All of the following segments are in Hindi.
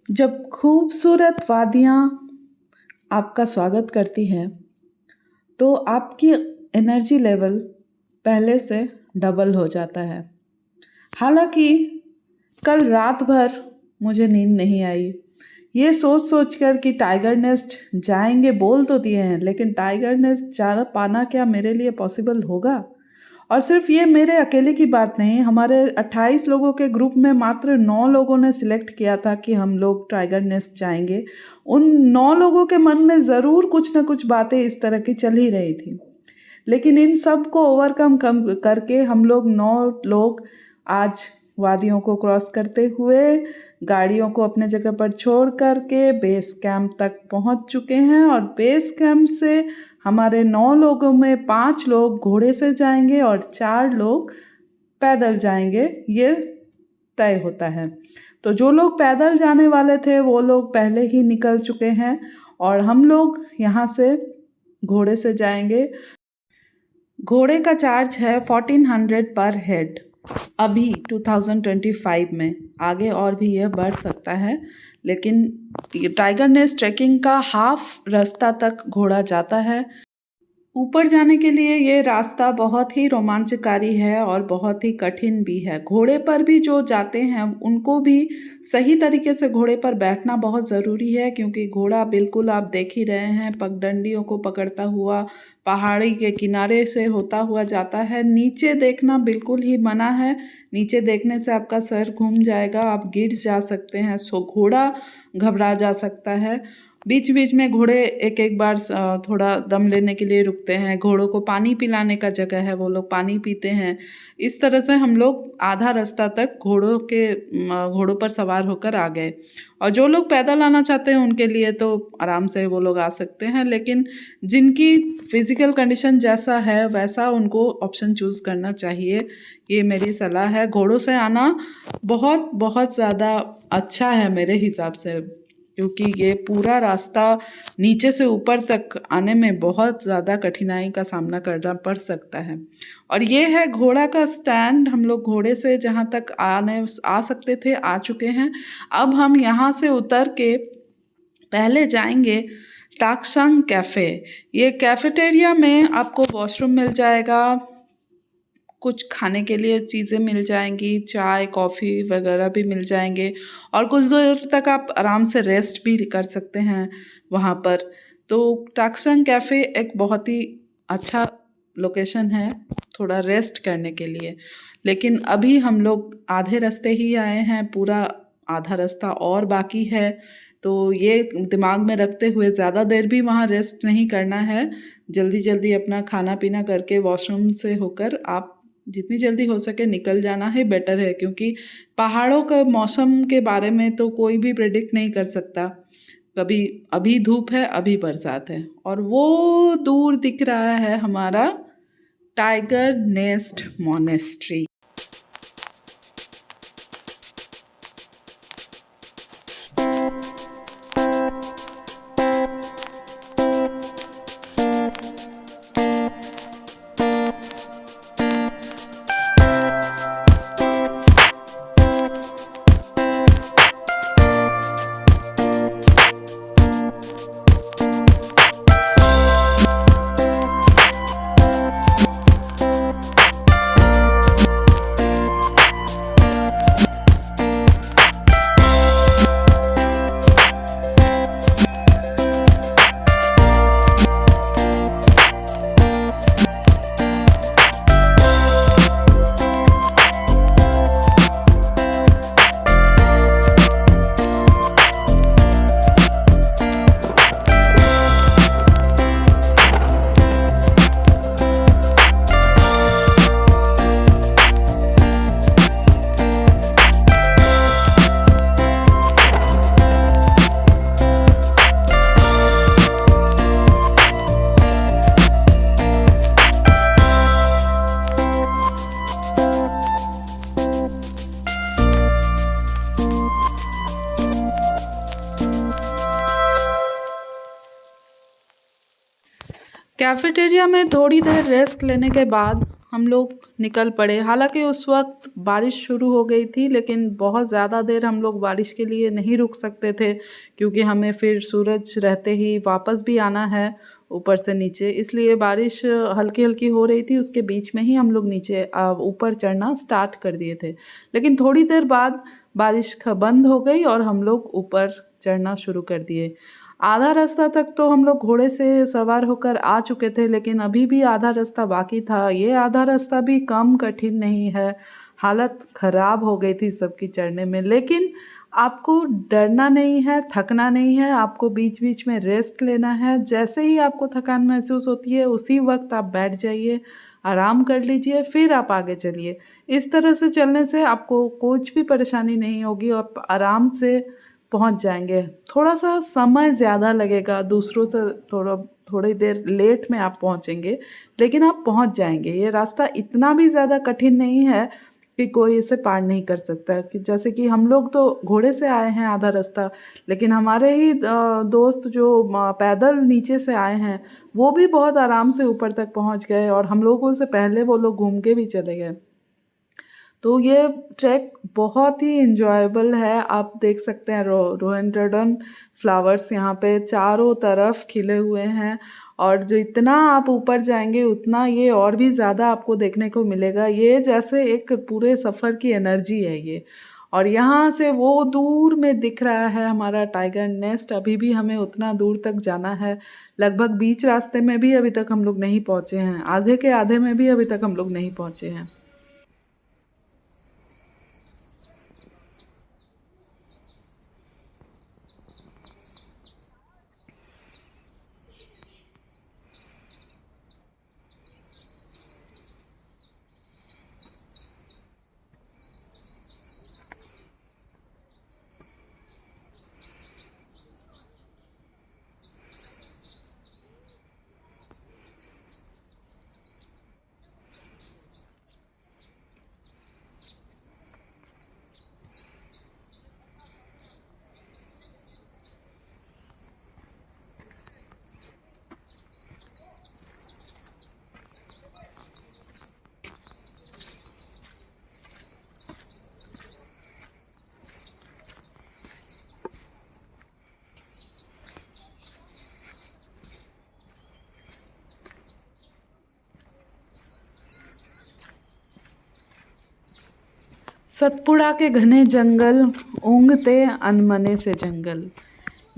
जब खूबसूरत वादियाँ आपका स्वागत करती हैं, तो आपकी एनर्जी लेवल पहले से डबल हो जाता है। हालाँकि कल रात भर मुझे नींद नहीं आई। ये सोच कर कि टाइगर नेस्ट जाएँगे बोल तो दिए हैं, लेकिन टाइगर नेस्ट जा पाना क्या मेरे लिए पॉसिबल होगा? और सिर्फ़ ये मेरे अकेले की बात नहीं, हमारे 28 लोगों के ग्रुप में मात्र 9 लोगों ने सिलेक्ट किया था कि हम लोग टाइगर नेस्ट जाएँगे। उन 9 लोगों के मन में ज़रूर कुछ न कुछ बातें इस तरह की चल ही रही थी। लेकिन इन सब को ओवरकम कम करके हम लोग 9 लोग आज वादियों को क्रॉस करते हुए गाड़ियों को अपने जगह पर छोड़ कर के बेस कैंप तक पहुंच चुके हैं और बेस कैंप से हमारे 9 लोगों में 5 लोग घोड़े से जाएंगे और 4 लोग पैदल जाएंगे, ये तय होता है। तो जो लोग पैदल जाने वाले थे वो लोग पहले ही निकल चुके हैं और हम लोग यहाँ से घोड़े से जाएंगे। घोड़े का चार्ज है 1400 पर हेड अभी 2025 में। आगे और भी यह बढ़ सकता है, लेकिन टाइगर नेस्ट ट्रैकिंग का हाफ रास्ता तक घोड़ा जाता है। ऊपर जाने के लिए ये रास्ता बहुत ही रोमांचकारी है और बहुत ही कठिन भी है। घोड़े पर भी जो जाते हैं उनको भी सही तरीके से घोड़े पर बैठना बहुत ज़रूरी है, क्योंकि घोड़ा बिल्कुल आप देख ही रहे हैं पगडंडियों को पकड़ता हुआ पहाड़ी के किनारे से होता हुआ जाता है। नीचे देखना बिल्कुल ही मना है, नीचे देखने से आपका सर घूम जाएगा, आप गिर जा सकते हैं, सो घोड़ा घबरा जा सकता है। बीच बीच में घोड़े एक एक बार थोड़ा दम लेने के लिए रुकते हैं, घोड़ों को पानी पिलाने का जगह है, वो लोग पानी पीते हैं। इस तरह से हम लोग आधा रास्ता तक घोड़ों पर सवार होकर आ गए। और जो लोग पैदल आना चाहते हैं उनके लिए तो आराम से वो लोग आ सकते हैं, लेकिन जिनकी फिज़िकल कंडीशन जैसा है वैसा उनको ऑप्शन चूज़ करना चाहिए, ये मेरी सलाह है। घोड़ों से आना बहुत बहुत ज़्यादा अच्छा है मेरे हिसाब से, क्योंकि ये पूरा रास्ता नीचे से ऊपर तक आने में बहुत ज़्यादा कठिनाई का सामना करना पड़ सकता है। और ये है घोड़ा का स्टैंड। हम लोग घोड़े से जहाँ तक आ सकते थे आ चुके हैं। अब हम यहाँ से उतर के पहले जाएंगे टाक्संग कैफ़े। ये कैफ़ेटेरिया में आपको वॉशरूम मिल जाएगा, कुछ खाने के लिए चीज़ें मिल जाएंगी, चाय कॉफ़ी वगैरह भी मिल जाएंगे और कुछ देर तक आप आराम से रेस्ट भी कर सकते हैं वहाँ पर। तो टाक्संग कैफ़े एक बहुत ही अच्छा लोकेशन है थोड़ा रेस्ट करने के लिए। लेकिन अभी हम लोग आधे रास्ते ही आए हैं, पूरा आधा रास्ता और बाकी है। तो ये दिमाग में रखते हुए ज़्यादा देर भी वहाँ रेस्ट नहीं करना है। जल्दी जल्दी अपना खाना पीना करके वॉशरूम से होकर आप जितनी जल्दी हो सके निकल जाना ही बेटर है, क्योंकि पहाड़ों का मौसम के बारे में तो कोई भी प्रेडिक्ट नहीं कर सकता। कभी अभी धूप है, अभी बरसात है। और वो दूर दिख रहा है हमारा टाइगर नेस्ट मॉनेस्ट्री। कैफ़ेटेरिया में थोड़ी देर रेस्ट लेने के बाद हम लोग निकल पड़े। हालांकि उस वक्त बारिश शुरू हो गई थी, लेकिन बहुत ज़्यादा देर हम लोग बारिश के लिए नहीं रुक सकते थे, क्योंकि हमें फिर सूरज रहते ही वापस भी आना है ऊपर से नीचे। इसलिए बारिश हल्की हल्की हो रही थी, उसके बीच में ही हम लोग नीचे ऊपर चढ़ना स्टार्ट कर दिए थे। लेकिन थोड़ी देर बाद बारिश बंद हो गई और हम लोग ऊपर चढ़ना शुरू कर दिए। आधा रास्ता तक तो हम लोग घोड़े से सवार होकर आ चुके थे, लेकिन अभी भी आधा रास्ता बाकी था। ये आधा रास्ता भी कम कठिन नहीं है। हालत ख़राब हो गई थी सबकी चढ़ने में, लेकिन आपको डरना नहीं है, थकना नहीं है। आपको बीच बीच में रेस्ट लेना है। जैसे ही आपको थकान महसूस होती है, उसी वक्त आप बैठ जाइए, आराम कर लीजिए, फिर आप आगे चलिए। इस तरह से चलने से आपको कुछ भी परेशानी नहीं होगी, आप आराम से पहुंच जाएंगे। थोड़ा सा समय ज़्यादा लगेगा, दूसरों से थोड़ी देर लेट में आप पहुंचेंगे, लेकिन आप पहुंच जाएंगे। ये रास्ता इतना भी ज़्यादा कठिन नहीं है कि कोई इसे पार नहीं कर सकता। कि जैसे कि हम लोग तो घोड़े से आए हैं आधा रास्ता, लेकिन हमारे ही दोस्त जो पैदल नीचे से आए हैं, वो भी बहुत आराम से ऊपर तक पहुंच गए, और हम लोगों से पहले वो लोग घूम के भी चले गए। तो ये ट्रैक बहुत ही इन्जॉयबल है। आप देख सकते हैं रोडोडेंड्रन फ्लावर्स यहाँ पे चारों तरफ खिले हुए हैं, और जितना आप ऊपर जाएंगे उतना ये और भी ज़्यादा आपको देखने को मिलेगा। ये जैसे एक पूरे सफ़र की एनर्जी है ये। और यहाँ से वो दूर में दिख रहा है हमारा टाइगर नेस्ट। अभी भी हमें उतना दूर तक जाना है। लगभग बीच रास्ते में भी अभी तक हम लोग नहीं पहुँचे हैं, आधे के आधे में भी अभी तक हम लोग नहीं पहुँचे हैं। सतपुड़ा के घने जंगल, ऊँघते अनमने से जंगल।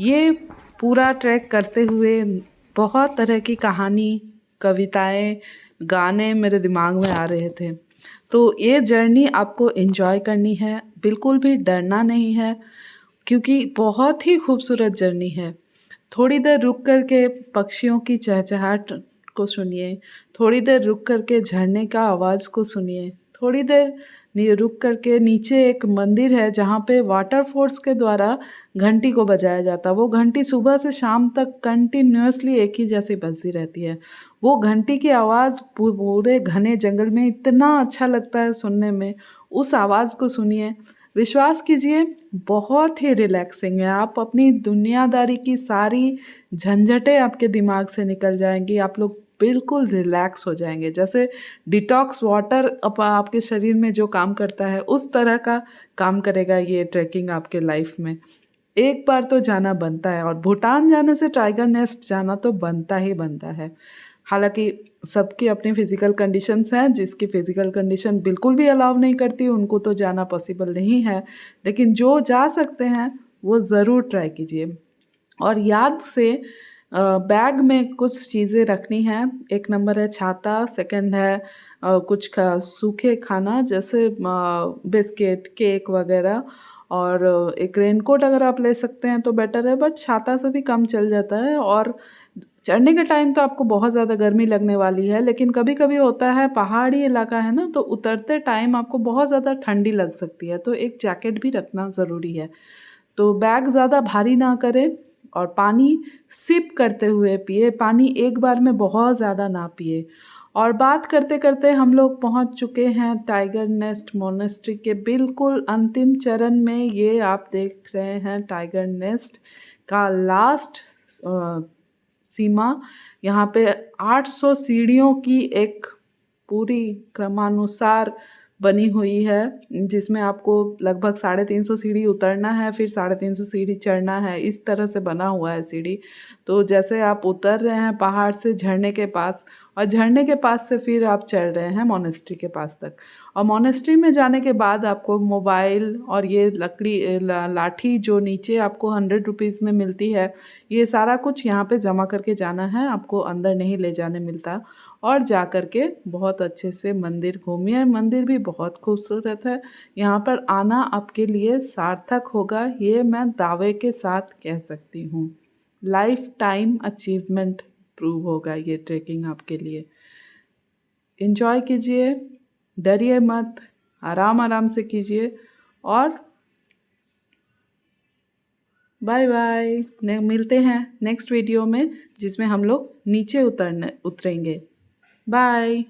ये पूरा ट्रैक करते हुए बहुत तरह की कहानी, कविताएं, गाने मेरे दिमाग में आ रहे थे। तो ये जर्नी आपको एंजॉय करनी है, बिल्कुल भी डरना नहीं है, क्योंकि बहुत ही खूबसूरत जर्नी है। थोड़ी देर रुक कर के पक्षियों की चहचहाट को सुनिए, थोड़ी देर रुक कर के झरने का आवाज़ को सुनिए, थोड़ी देर रुक कर के नीचे एक मंदिर है जहाँ पे वाटर फोर्स के द्वारा घंटी को बजाया जाता है। वो घंटी सुबह से शाम तक कंटिन्यूअसली एक ही जैसी बजती रहती है। वो घंटी की आवाज़ पूरे घने जंगल में इतना अच्छा लगता है सुनने में। उस आवाज़ को सुनिए, विश्वास कीजिए बहुत ही रिलैक्सिंग है। आप अपनी दुनियादारी की सारी झंझटें आपके दिमाग से निकल जाएंगी। आप लोग बिल्कुल रिलैक्स हो जाएंगे, जैसे डिटॉक्स वाटर आपके शरीर में जो काम करता है, उस तरह का काम करेगा ये ट्रैकिंग आपके लाइफ में। एक बार तो जाना बनता है, और भूटान जाने से टाइगर नेस्ट जाना तो बनता ही बनता है। हालांकि सबकी अपनी फिज़िकल कंडीशंस हैं, जिसकी फ़िज़िकल कंडीशन बिल्कुल भी अलाउ नहीं करती उनको तो जाना पॉसिबल नहीं है, लेकिन जो जा सकते हैं वो ज़रूर ट्राई कीजिए। और याद से बैग में कुछ चीज़ें रखनी हैं। एक नंबर है छाता, सेकंड है कुछ सूखे खाना जैसे बिस्किट, केक वगैरह, और एक रेनकोट अगर आप ले सकते हैं तो बेटर है, बट छाता से भी कम चल जाता है। और चढ़ने के टाइम तो आपको बहुत ज़्यादा गर्मी लगने वाली है, लेकिन कभी कभी होता है, पहाड़ी इलाका है ना, तो उतरते टाइम आपको बहुत ज़्यादा ठंडी लग सकती है, तो एक जैकेट भी रखना ज़रूरी है। तो बैग ज़्यादा भारी ना करें, और पानी सिप करते हुए पिए। पानी एक बार में बहुत ज़्यादा ना पिए। और बात करते करते हम लोग पहुंच चुके हैं टाइगर नेस्ट मोनेस्ट्री के बिल्कुल अंतिम चरण में। ये आप देख रहे हैं टाइगर नेस्ट का लास्ट सीमा। यहाँ पे 800 सीढ़ियों की एक पूरी क्रमानुसार बनी हुई है, जिसमें आपको लगभग 350 सीढ़ी उतरना है, फिर 350 सीढ़ी चढ़ना है। इस तरह से बना हुआ है सीढ़ी। तो जैसे आप उतर रहे हैं पहाड़ से झरने के पास, और झरने के पास से फिर आप चढ़ रहे हैं मोनेस्ट्री के पास तक। और मोनेस्ट्री में जाने के बाद आपको मोबाइल और ये लकड़ी लाठी जो नीचे आपको 100 रुपीज़ में मिलती है, ये सारा कुछ यहाँ पे जमा करके जाना है, आपको अंदर नहीं ले जाने मिलता। और जा कर के बहुत अच्छे से मंदिर घूमिए। मंदिर भी बहुत खूबसूरत है। यहाँ पर आना आपके लिए सार्थक होगा, ये मैं दावे के साथ कह सकती हूँ। लाइफ टाइम अचीवमेंट प्रूव होगा ये ट्रैकिंग आपके लिए। एंजॉय कीजिए, डरिए मत, आराम आराम से कीजिए। और बाय बाय। मिलते हैं नेक्स्ट वीडियो में, जिसमें हम लोग नीचे उतरेंगे। बाय।